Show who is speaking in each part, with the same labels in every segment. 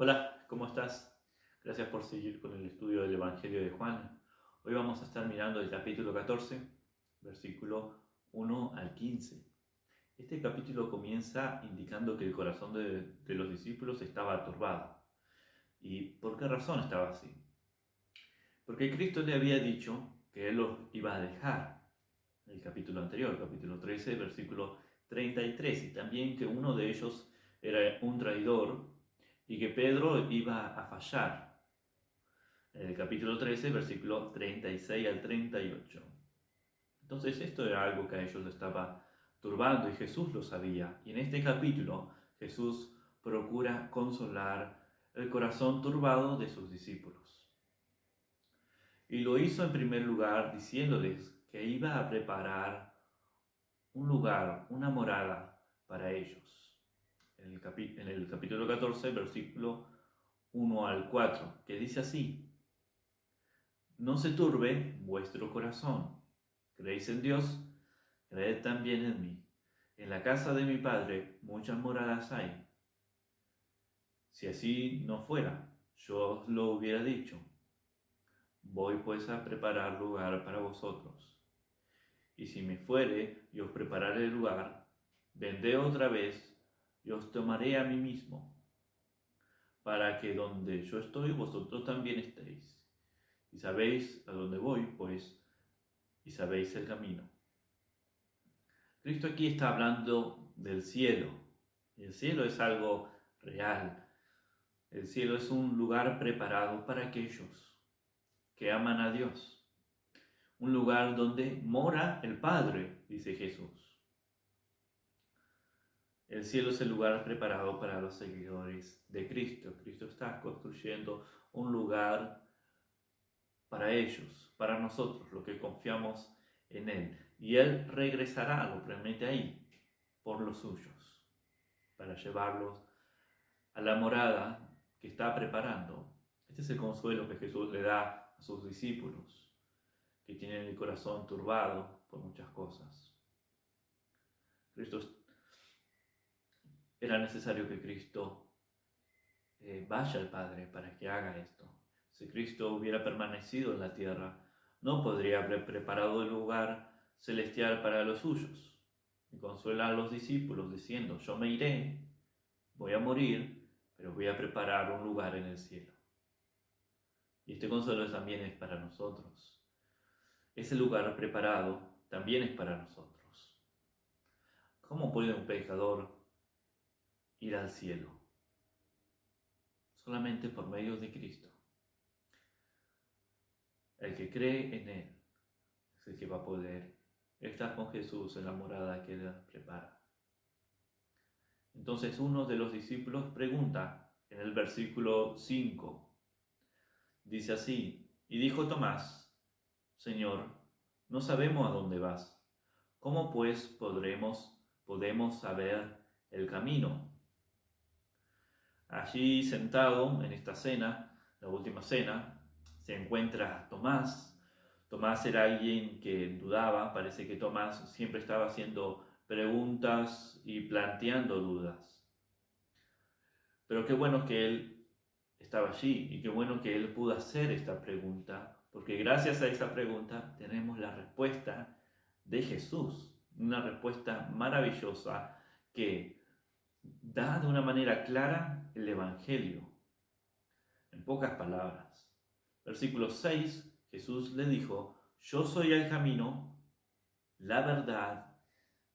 Speaker 1: Hola, ¿cómo estás? Gracias por seguir con el estudio del Evangelio de Juan. Hoy vamos a estar mirando el capítulo 14, versículo 1 al 15. Este capítulo comienza indicando que el corazón de los discípulos estaba turbado. ¿Y por qué razón estaba así? Porque Cristo le había dicho que Él los iba a dejar, en el capítulo anterior, capítulo 13, versículo 33, y también que uno de ellos era un traidor y que Pedro iba a fallar, en el capítulo 13, versículo 36 al 38. Entonces esto era algo que a ellos les estaba turbando y Jesús lo sabía. Y en este capítulo Jesús procura consolar el corazón turbado de sus discípulos. Y lo hizo en primer lugar diciéndoles que iba a preparar un lugar, una morada para ellos. En el capítulo 14, versículo 1 al 4, que dice así: No se turbe vuestro corazón. ¿Creéis en Dios? Creed también en mí. En la casa de mi Padre muchas moradas hay. Si así no fuera, yo os lo hubiera dicho. Voy pues a preparar lugar para vosotros. Y si me fuere y os prepararé el lugar, vendré otra vez y os tomaré a mí mismo, para que donde yo estoy vosotros también estéis. Y sabéis a dónde voy, pues, y sabéis el camino. Cristo aquí está hablando del cielo. El cielo es algo real. El cielo es un lugar preparado para aquellos que aman a Dios. Un lugar donde mora el Padre, dice Jesús. El cielo es el lugar preparado para los seguidores de Cristo. Cristo está construyendo un lugar para ellos, para nosotros, los que confiamos en Él. Y Él regresará, lo promete ahí, por los suyos, para llevarlos a la morada que está preparando. Este es el consuelo que Jesús le da a sus discípulos, que tienen el corazón turbado por muchas cosas. Era necesario que Cristo vaya al Padre para que haga esto. Si Cristo hubiera permanecido en la tierra, no podría haber preparado el lugar celestial para los suyos. Y consuela a los discípulos diciendo: yo me iré, voy a morir, pero voy a preparar un lugar en el cielo. Y este consuelo también es para nosotros. Ese lugar preparado también es para nosotros. ¿Cómo puede un pecador ir al cielo? Solamente por medio de Cristo. El que cree en Él es el que va a poder estar con Jesús en la morada que Él prepara. Entonces uno de los discípulos pregunta en el versículo 5, dice así: y dijo Tomás: Señor, no sabemos a dónde vas. ¿Cómo pues podemos saber el camino? Allí sentado en esta cena, la última cena, se encuentra Tomás. Tomás era alguien que dudaba. Parece que Tomás siempre estaba haciendo preguntas y planteando dudas. Pero qué bueno que él estaba allí y qué bueno que él pudo hacer esta pregunta, porque gracias a esa pregunta tenemos la respuesta de Jesús, una respuesta maravillosa que da de una manera clara el Evangelio. En pocas palabras, versículo 6, Jesús le dijo: yo soy el camino, la verdad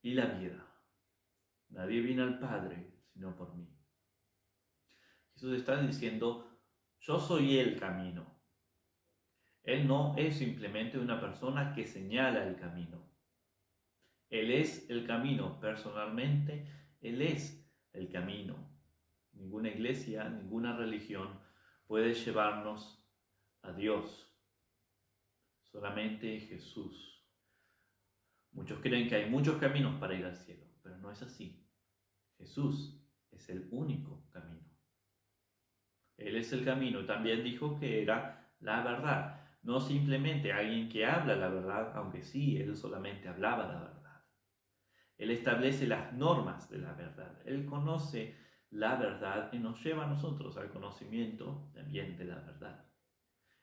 Speaker 1: y la vida. Nadie viene al Padre sino por mí. Jesús está diciendo: yo soy el camino. Él no es simplemente una persona que señala el camino. Él es el camino. Personalmente, Él es el camino. Ninguna iglesia, ninguna religión puede llevarnos a Dios. Solamente Jesús. Muchos creen que hay muchos caminos para ir al cielo, pero no es así. Jesús es el único camino. Él es el camino. También dijo que era la verdad. No simplemente alguien que habla la verdad, aunque sí, Él solamente hablaba la verdad. Él establece las normas de la verdad. Él conoce la verdad y nos lleva a nosotros al conocimiento también de la verdad.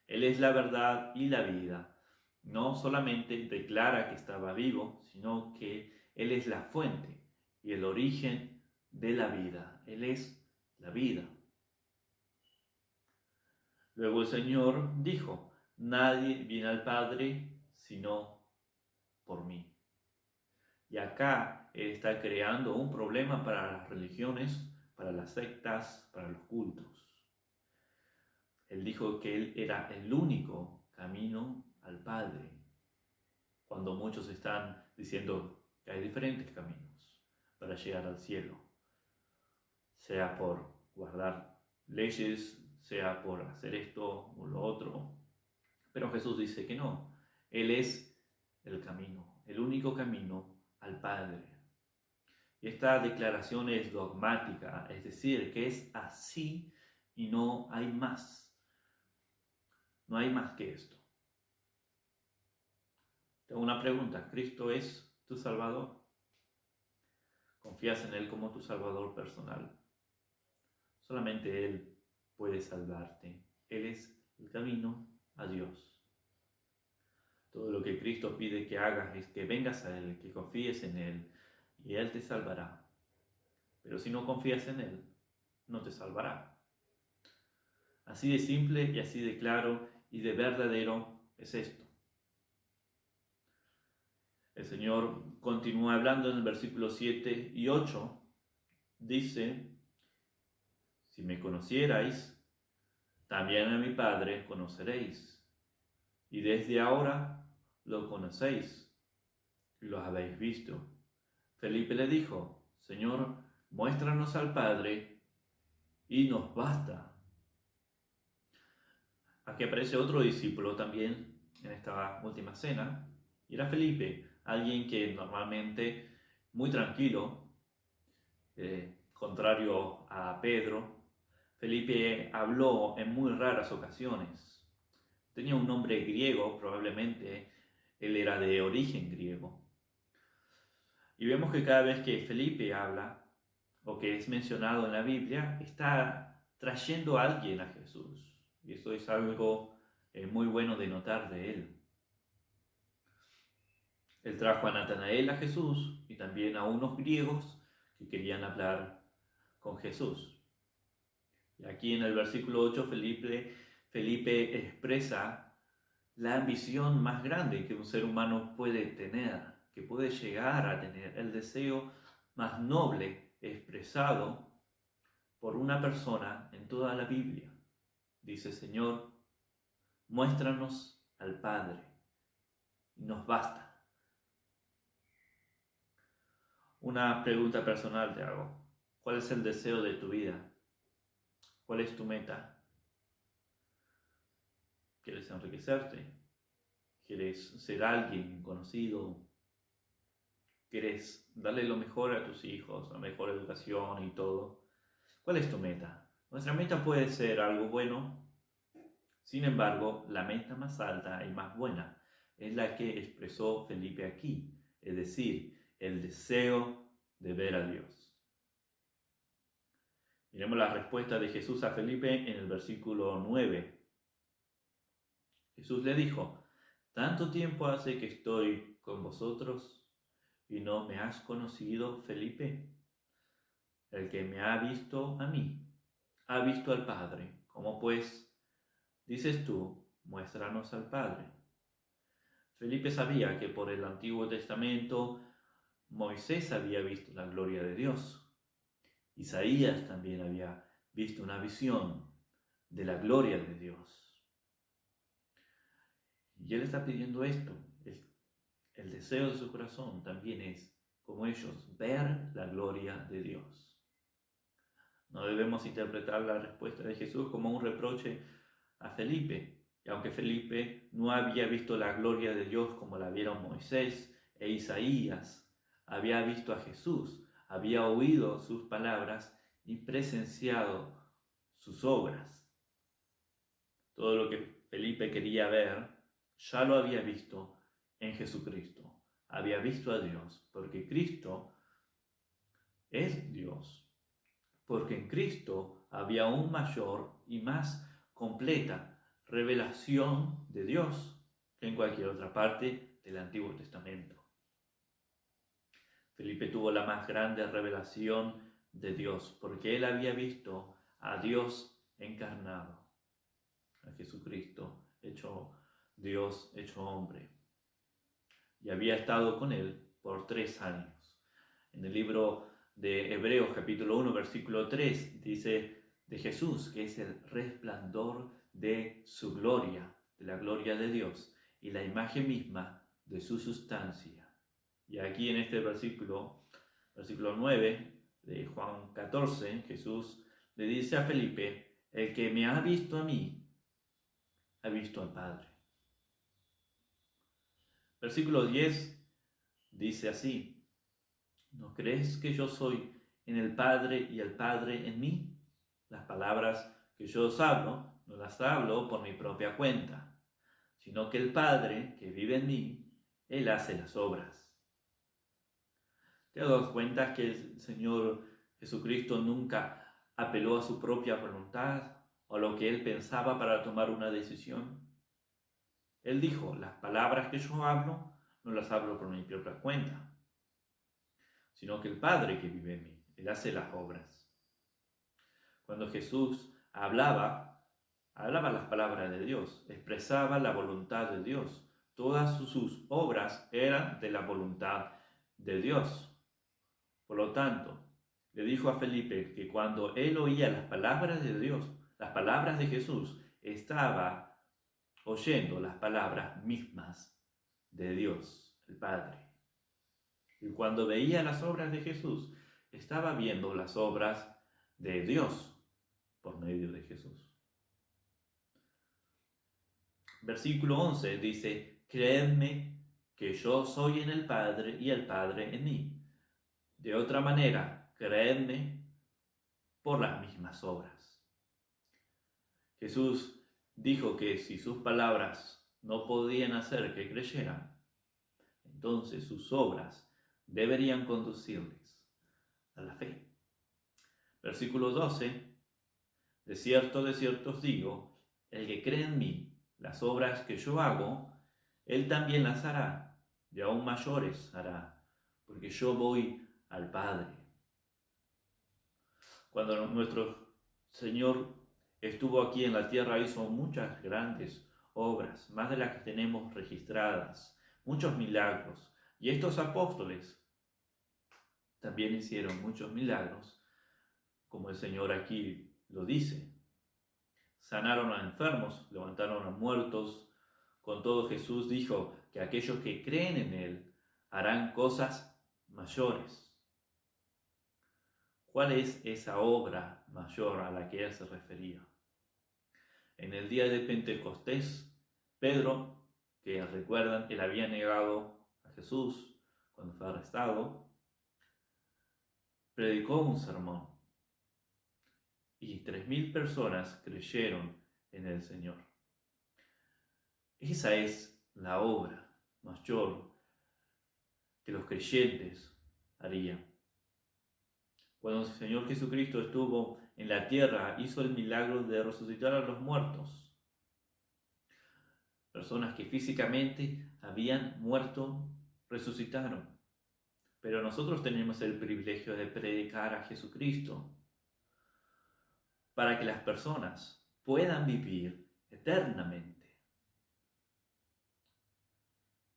Speaker 1: Él es la verdad y la vida. No solamente declara que estaba vivo, sino que Él es la fuente y el origen de la vida. Él es la vida. Luego el Señor dijo: nadie viene al Padre sino por mí. Y acá Él está creando un problema para las religiones, para las sectas, para los cultos. Él dijo que Él era el único camino al Padre, cuando muchos están diciendo que hay diferentes caminos para llegar al cielo, sea por guardar leyes, sea por hacer esto o lo otro. Pero Jesús dice que no, Él es el camino, el único camino al Padre. Y esta declaración es dogmática, es decir, que es así y no hay más. No hay más que esto. Tengo una pregunta: ¿Cristo es tu Salvador? ¿Confías en Él como tu Salvador personal? Solamente Él puede salvarte. Él es el camino a Dios. Todo lo que Cristo pide que hagas es que vengas a Él, que confíes en Él, y Él te salvará. Pero si no confías en Él, no te salvará. Así de simple y así de claro y de verdadero es esto. El Señor continúa hablando en el versículo 7 y 8. Dice: si me conocierais, también a mi Padre conoceréis. Y desde ahora lo conocéis y lo habéis visto. Felipe le dijo: Señor, muéstranos al Padre y nos basta. Aquí aparece otro discípulo también en esta última cena, y era Felipe, alguien que normalmente muy tranquilo, contrario a Pedro. Felipe habló en muy raras ocasiones. Tenía un nombre griego, probablemente él era de origen griego. Y vemos que cada vez que Felipe habla, o que es mencionado en la Biblia, está trayendo a alguien a Jesús. Y eso es algo muy bueno de notar de él. Él trajo a Natanael a Jesús y también a unos griegos que querían hablar con Jesús. Y aquí en el versículo 8 Felipe expresa la ambición más grande que un ser humano puede tener, que puede llegar a tener, el deseo más noble expresado por una persona en toda la Biblia. Dice: Señor, muéstranos al Padre y nos basta. Una pregunta personal te hago: ¿cuál es el deseo de tu vida? ¿Cuál es tu meta? ¿Quieres enriquecerte? ¿Quieres ser alguien conocido? ¿Quieres darle lo mejor a tus hijos, la mejor educación y todo? ¿Cuál es tu meta? Nuestra meta puede ser algo bueno. Sin embargo, la meta más alta y más buena es la que expresó Felipe aquí, es decir, el deseo de ver a Dios. Miremos la respuesta de Jesús a Felipe en el versículo 9. Jesús le dijo: ¿tanto tiempo hace que estoy con vosotros y no me has conocido, Felipe? El que me ha visto a mí, ha visto al Padre. ¿Cómo pues dices tú: muéstranos al Padre? Felipe sabía que por el Antiguo Testamento Moisés había visto la gloria de Dios. Isaías también había visto una visión de la gloria de Dios. Y él está pidiendo esto. El deseo de su corazón también es, como ellos, ver la gloria de Dios. No debemos interpretar la respuesta de Jesús como un reproche a Felipe. Y aunque Felipe no había visto la gloria de Dios como la vieron Moisés e Isaías, había visto a Jesús, había oído sus palabras y presenciado sus obras. Todo lo que Felipe quería ver, ya lo había visto en Jesucristo. Había visto a Dios, porque Cristo es Dios. porque en Cristo había aún mayor y más completa revelación de Dios que en cualquier otra parte del Antiguo Testamento. Felipe tuvo la más grande revelación de Dios porque él había visto a Dios encarnado, a Jesucristo hecho Dios, hecho hombre, y había estado con él por 3 años. En el libro de Hebreos capítulo 1 versículo 3 dice de Jesús que es el resplandor de su gloria, de la gloria de Dios, y la imagen misma de su sustancia. Y aquí en este versículo 9 de Juan 14, Jesús le dice a Felipe: el que me ha visto a mí, ha visto al Padre. Versículo 10 dice así: ¿no crees que yo soy en el Padre y el Padre en mí? Las palabras que yo os hablo, no las hablo por mi propia cuenta, sino que el Padre que vive en mí, Él hace las obras. ¿Te das cuenta que el Señor Jesucristo nunca apeló a su propia voluntad o a lo que Él pensaba para tomar una decisión? Él dijo: las palabras que yo hablo, no las hablo por mi propia cuenta, sino que el Padre que vive en mí, Él hace las obras. Cuando Jesús hablaba las palabras de Dios, expresaba la voluntad de Dios. Todas sus obras eran de la voluntad de Dios. Por lo tanto, le dijo a Felipe que cuando él oía las palabras de Dios, las palabras de Jesús, estaba oyendo las palabras mismas de Dios, el Padre. Y cuando veía las obras de Jesús, estaba viendo las obras de Dios por medio de Jesús. Versículo 11 dice: creedme que yo soy en el Padre y el Padre en mí. De otra manera, creedme por las mismas obras. Jesús dijo que si sus palabras no podían hacer que creyeran, entonces sus obras deberían conducirles a la fe. Versículo 12: de cierto os digo, el que cree en mí, las obras que yo hago, él también las hará, y aún mayores hará, porque yo voy al Padre. Cuando nuestro Señor estuvo aquí en la tierra, hizo muchas grandes obras, más de las que tenemos registradas, muchos milagros. Y estos apóstoles también hicieron muchos milagros, como el Señor aquí lo dice. Sanaron a enfermos, levantaron a muertos. Con todo, Jesús dijo que aquellos que creen en Él harán cosas mayores. ¿Cuál es esa obra mayor a la que Él se refería? En el día de Pentecostés, Pedro, que recuerdan, él había negado a Jesús cuando fue arrestado, predicó un sermón y 3.000 personas creyeron en el Señor. Esa es la obra mayor que los creyentes harían. Cuando el Señor Jesucristo estuvo en la tierra, hizo el milagro de resucitar a los muertos. Personas que físicamente habían muerto, resucitaron. Pero nosotros tenemos el privilegio de predicar a Jesucristo para que las personas puedan vivir eternamente.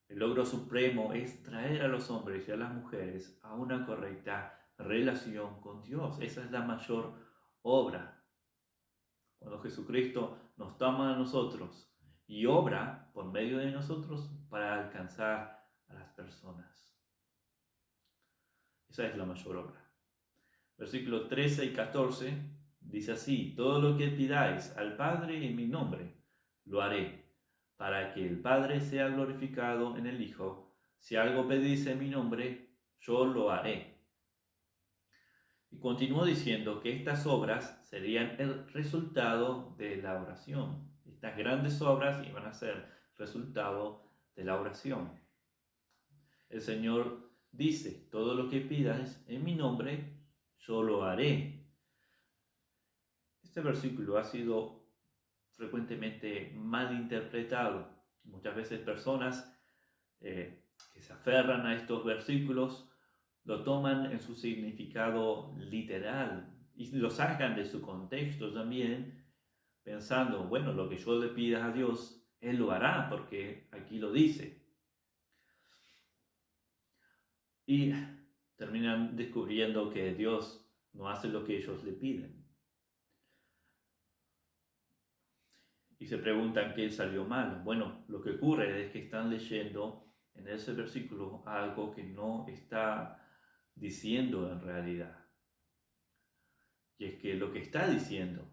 Speaker 1: El logro supremo es traer a los hombres y a las mujeres a una correcta relación con Dios. Esa es la mayor obra. Cuando Jesucristo nos toma a nosotros y obra por medio de nosotros para alcanzar a las personas. Esa es la mayor obra. Versículos 13 y 14 dice así: todo lo que pidáis al Padre en mi nombre, lo haré, para que el Padre sea glorificado en el Hijo. Si algo pedís en mi nombre, yo lo haré. Y continuó diciendo que estas obras serían el resultado de la oración. Estas grandes obras iban a ser resultado de la oración. El Señor dice: todo lo que pidas en mi nombre, yo lo haré. Este versículo ha sido frecuentemente mal interpretado. Muchas veces personas que se aferran a estos versículos lo toman en su significado literal y lo sacan de su contexto también, pensando, bueno, lo que yo le pida a Dios, Él lo hará porque aquí lo dice. Y terminan descubriendo que Dios no hace lo que ellos le piden. Y se preguntan qué salió mal. Bueno, lo que ocurre es que están leyendo en ese versículo algo que no está diciendo en realidad. Y es que lo que está diciendo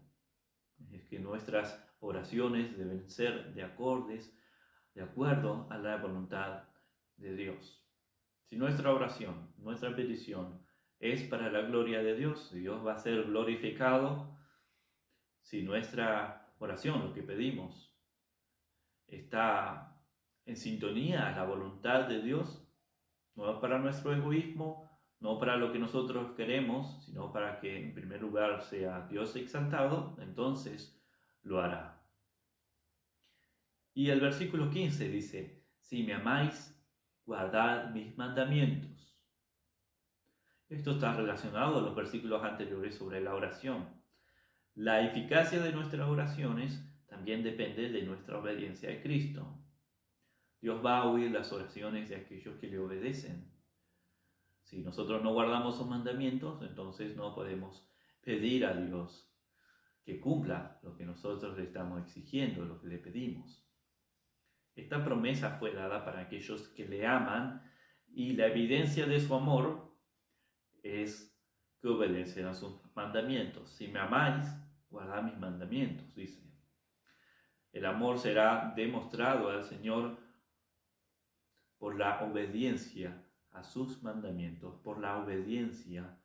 Speaker 1: es que nuestras oraciones deben ser de acuerdo a la voluntad de Dios. Si nuestra oración, nuestra petición es para la gloria de Dios, Dios va a ser glorificado. Si nuestra oración, lo que pedimos, está en sintonía a la voluntad de Dios, no para nuestro egoísmo, no para lo que nosotros queremos, sino para que en primer lugar sea Dios exaltado, entonces lo hará. Y el versículo 15 dice, si me amáis, guardad mis mandamientos. Esto está relacionado a los versículos anteriores sobre la oración. La eficacia de nuestras oraciones también depende de nuestra obediencia a Cristo. Dios va a oír las oraciones de aquellos que le obedecen. Si nosotros no guardamos sus mandamientos, entonces no podemos pedir a Dios que cumpla lo que nosotros le estamos exigiendo, lo que le pedimos. Esta promesa fue dada para aquellos que le aman y la evidencia de su amor es que obedecen a sus mandamientos. Si me amáis, guardad mis mandamientos, dice. El amor será demostrado al Señor por la obediencia a sus mandamientos, por la obediencia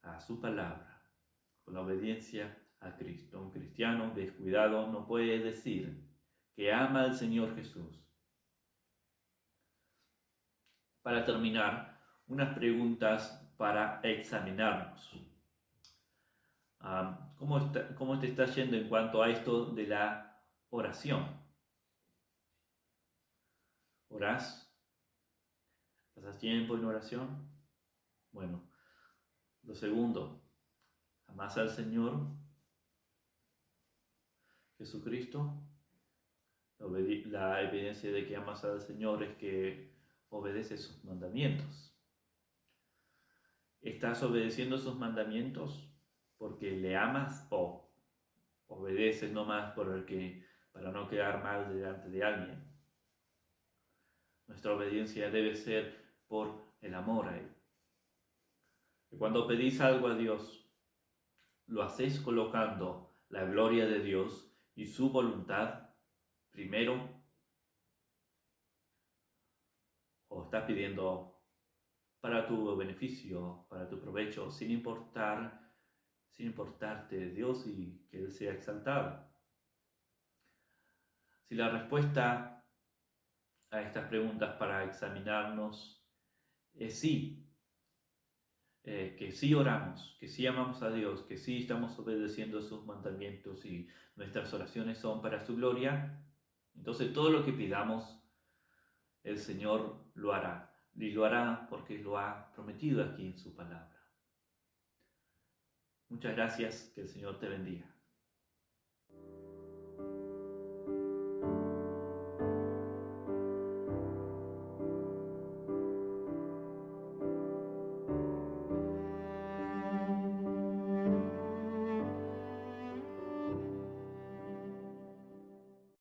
Speaker 1: a su palabra, por la obediencia a Cristo. Un cristiano descuidado no puede decir que ama al Señor Jesús. Para terminar, unas preguntas para examinarnos. ¿Cómo te está yendo en cuanto a esto de la oración? ¿Orás? ¿Pasas tiempo en oración? Bueno, lo segundo, ¿amás al Señor Jesucristo? La evidencia de que amas al Señor es que obedeces sus mandamientos. ¿Estás obedeciendo sus mandamientos porque le amas o obedeces nomás para no quedar mal delante de alguien? Nuestra obediencia debe ser por el amor a Él. Y cuando pedís algo a Dios, lo hacéis colocando la gloria de Dios y su voluntad primero, o estás pidiendo para tu beneficio, para tu provecho, sin importarte de Dios y que Él sea exaltado. Si la respuesta a estas preguntas para examinarnos es sí, que sí oramos, que sí amamos a Dios, que sí estamos obedeciendo sus mandamientos y nuestras oraciones son para su gloria, entonces todo lo que pidamos, el Señor lo hará. Y lo hará porque lo ha prometido aquí en su palabra. Muchas gracias, que el Señor te bendiga.